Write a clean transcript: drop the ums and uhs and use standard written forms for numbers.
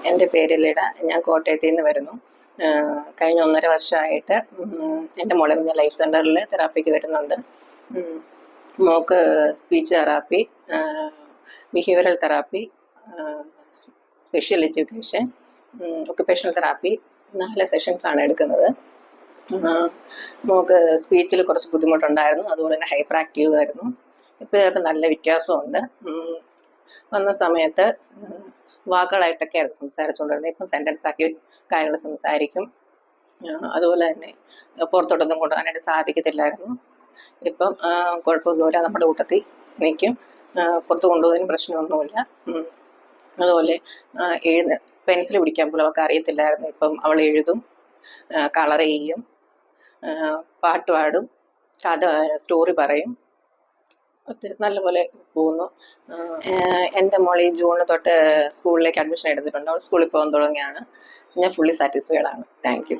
എൻ്റെ പേര് ലിഡ. ഞാൻ കോട്ടയത്ത് നിന്ന് വരുന്നു. കഴിഞ്ഞ 1.5 വർഷമായിട്ട് എൻ്റെ മോളെ ഞാൻ ലൈഫ് സെൻ്ററിൽ തെറാപ്പിക്ക് വരുന്നുണ്ട്. മോൾക്ക് speech therapy, behavioural therapy, special education, occupational therapy 4 സെഷൻസാണ് എടുക്കുന്നത്. മോൾക്ക് സ്പീച്ചിൽ കുറച്ച് ബുദ്ധിമുട്ടുണ്ടായിരുന്നു, അതുപോലെ തന്നെ ഹൈപ്പർ ആക്റ്റീവ് ആയിരുന്നു. ഇപ്പോൾ ഇതൊക്കെ നല്ല വ്യത്യാസമുണ്ട്. വന്ന സമയത്ത് വാക്കുകളായിട്ടൊക്കെയായിരുന്നു സംസാരിച്ചുകൊണ്ടിരുന്നത്. ഇപ്പം സെൻറ്റൻസ് ആക്കി കാര്യങ്ങൾ സംസാരിക്കും. അതുപോലെ തന്നെ പുറത്തോട്ടൊന്നും കൊണ്ടുപോകാനായിട്ട് സാധിക്കത്തില്ലായിരുന്നു. ഇപ്പം കുഴപ്പമൊന്നുമില്ല, നമ്മുടെ കൂട്ടത്തിൽ നിൽക്കും. പുറത്ത് കൊണ്ടുപോകുന്നതിന് പ്രശ്നമൊന്നുമില്ല. അതുപോലെ പെൻസിൽ പിടിക്കാൻ പോലും അവൾക്ക് അറിയത്തില്ലായിരുന്നു. ഇപ്പം അവൾ എഴുതും, കളർ ചെയ്യും, പാട്ട് പാടും, കഥ സ്റ്റോറി പറയും. ഒത്തിരി നല്ലപോലെ പോകുന്നു. എൻ്റെ മോൾ ഈ ജൂൺ തൊട്ട് സ്കൂളിലേക്ക് അഡ്മിഷൻ എടുത്തിട്ടുണ്ട്. അവൾ സ്കൂളിൽ പോകാൻ തുടങ്ങിയാണ്. ഞാൻ ഫുള്ളി സാറ്റിസ്ഫൈഡ് ആണ്. Thank you.